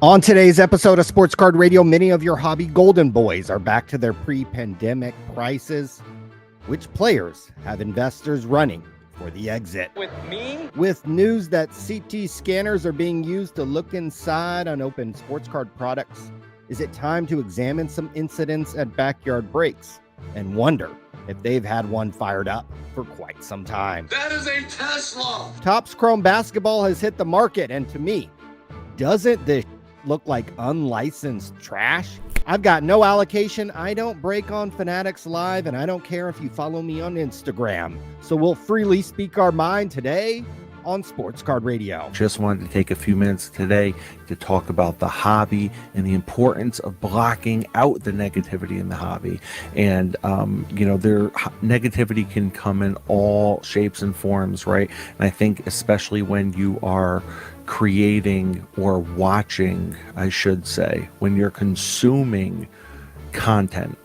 On today's episode of Sports Card Radio, many of your hobby golden boys are back to their pre-pandemic prices. Which players have investors running for the exit? With me? With news that CT scanners are being used to look inside unopened sports card products, is it time to examine some incidents at Backyard Breaks and wonder if they've had one fired up for quite some time? That is a Tesla! Topps Chrome Basketball has hit the market, and to me, doesn't this look like unlicensed trash? I've got no allocation. I don't break on Fanatics Live, and I don't care if you follow me on Instagram. So we'll freely speak our mind today on Sports Card Radio. Just wanted to take a few minutes today to talk about the hobby and the importance of blocking out the negativity in the hobby. And, negativity can come in all shapes and forms, right? And I think especially when you are creating or watching, I should say, when you're consuming content,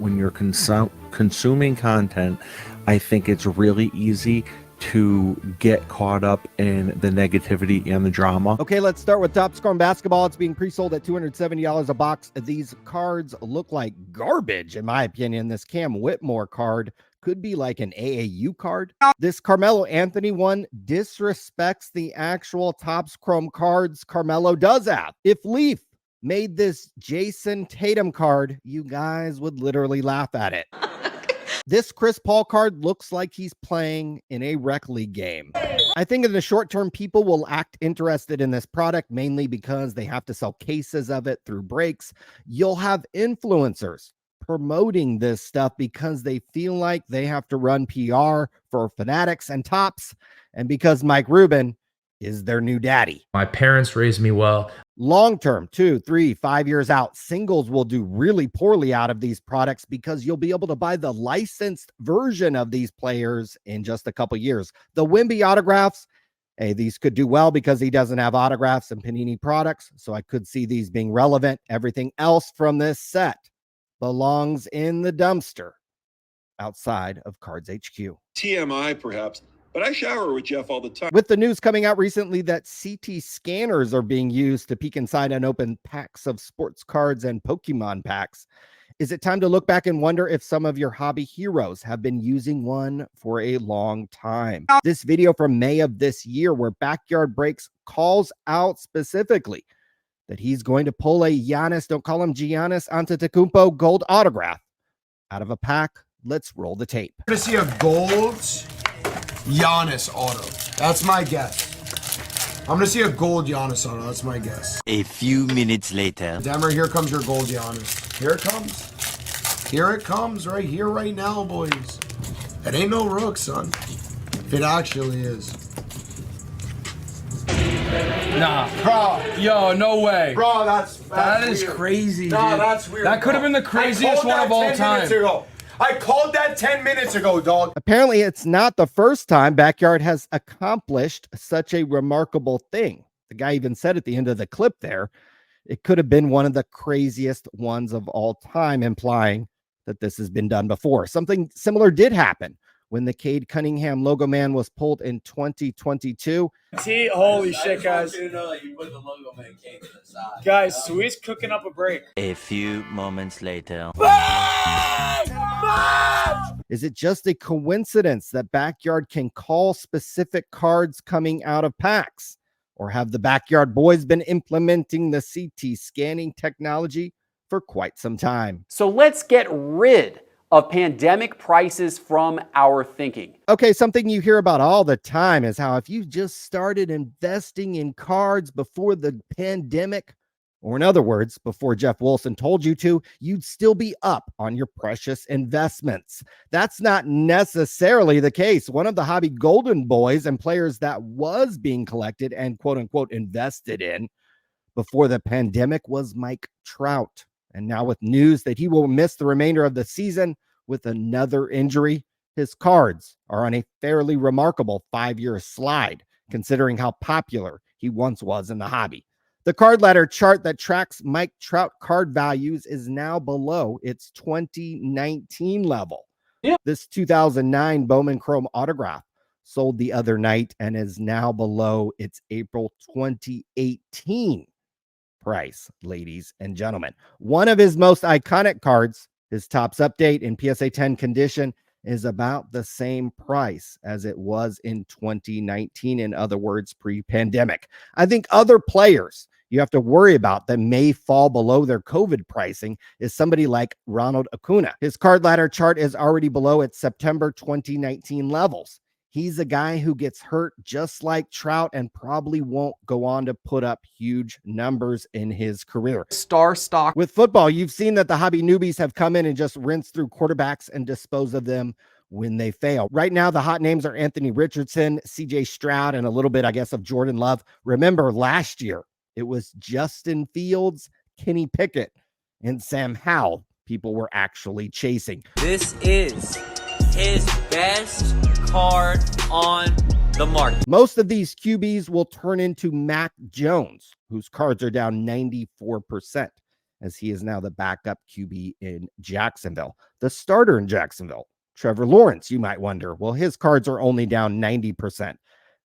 consuming content, I think it's really easy to get caught up in the negativity and the drama. Okay, let's start with Topps Chrome Basketball. It's being pre-sold at $270 a box. These cards look like garbage, in my opinion. This Cam Whitmore card could be like an AAU card. This Carmelo Anthony one disrespects the actual Topps Chrome cards Carmelo does have. If Leaf made this Jason Tatum card, you guys would literally laugh at it. This Chris Paul card looks like he's playing in a rec league game. I think in the short term, people will act interested in this product mainly because they have to sell cases of it through breaks. You'll have influencers promoting this stuff because they feel like they have to run PR for Fanatics and Topps, and because Mike Rubin is their new daddy. My parents raised me well. Long term, 2, 3, 5 years out, singles will do really poorly out of these products because you'll be able to buy the licensed version of these players in just a couple years. The Wemby autographs, hey, these could do well because he doesn't have autographs and Panini products, so I could see these being relevant. Everything else from this set belongs in the dumpster outside of Cards HQ. TMI, perhaps, but I shower with Jeff all the time. With the news coming out recently that CT scanners are being used to peek inside unopened packs of sports cards and Pokemon packs, is it time to look back and wonder if some of your hobby heroes have been using one for a long time? This video from May of this year, where Backyard Breaks calls out specifically that he's going to pull a Giannis, don't call him Giannis Antetokounmpo, gold autograph out of a pack. Let's roll the tape. I'm gonna see a gold Giannis auto. That's my guess. I'm gonna see a gold Giannis auto. That's my guess. A few minutes later. Demmer, here comes your gold Giannis. Here it comes. Here it comes, right here, right now, boys. It ain't no rook, son. If it actually is. Nah. Bro. Yo, no way. Bro, that's That is weird. crazy, No, dude. that's weird. That could have been the craziest one of all time. I called that 10 minutes ago, dog. Apparently, it's not the first time Backyard has accomplished such a remarkable thing. The guy even said at the end of the clip there, it could have been one of the craziest ones of all time, implying that this has been done before. Something similar did happen when the Cade Cunningham logo man was pulled in 2022. Holy shit, guys. Guys, Sweet's cooking up a break. A few moments later. Is it just a coincidence that Backyard can call specific cards coming out of packs? Or have the Backyard boys been implementing the CT scanning technology for quite some time? So let's get rid of pandemic prices from our thinking. Okay, something you hear about all the time is how if you just started investing in cards before the pandemic, or in other words, before Jeff Wilson told you to, you'd still be up on your precious investments. That's not necessarily the case. One of the hobby golden boys and players that was being collected and quote unquote invested in before the pandemic was Mike Trout. And now with news that he will miss the remainder of the season with another injury, his cards are on a fairly remarkable 5-year slide, considering how popular he once was in the hobby. The card ladder chart that tracks Mike Trout card values is now below its 2019 level. Yeah. This 2009 Bowman Chrome autograph sold the other night and is now below its April 2018 price, ladies and gentlemen. One of his most iconic cards, his Topps Update in PSA 10 condition, is about the same price as it was in 2019. In other words, pre-pandemic. I think other players you have to worry about that may fall below their COVID pricing is somebody like Ronald Acuna. His card ladder chart is already below its September 2019 levels. He's a guy who gets hurt just like Trout and probably won't go on to put up huge numbers in his career. Star stock. With football, you've seen that the hobby newbies have come in and just rinsed through quarterbacks and dispose of them when they fail. Right now, the hot names are Anthony Richardson, CJ Stroud, and a little bit, I guess, of Jordan Love. Remember, last year, it was Justin Fields, Kenny Pickett, and Sam Howell people were actually chasing. This is his best card on the market. Most of these QBs will turn into Mac Jones, whose cards are down 94%, as he is now the backup QB in Jacksonville. The starter in Jacksonville, Trevor Lawrence, you might wonder, well, his cards are only down 90%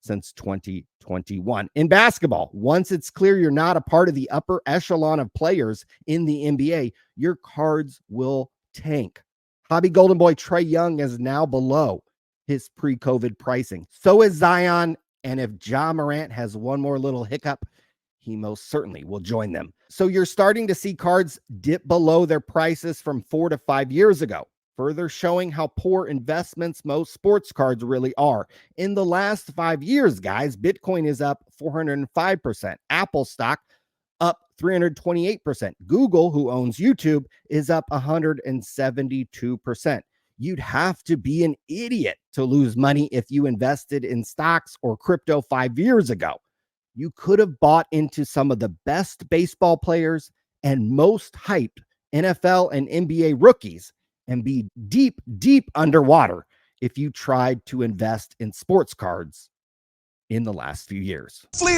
since 2021. In basketball, once it's clear you're not a part of the upper echelon of players in the NBA, your cards will tank. Hobby Golden Boy Trae Young is now below his pre-COVID pricing. So is Zion, and if Ja Morant has one more little hiccup, he most certainly will join them. So you're starting to see cards dip below their prices from 4 to 5 years ago, further showing how poor investments most sports cards really are. In the last 5 years, guys, Bitcoin is up 405%. Apple stock up 328%. Google, who owns YouTube, is up 172%. You'd have to be an idiot to lose money if you invested in stocks or crypto 5 years ago. You could have bought into some of the best baseball players and most hyped NFL and NBA rookies and be deep, deep underwater if you tried to invest in sports cards in the last few years.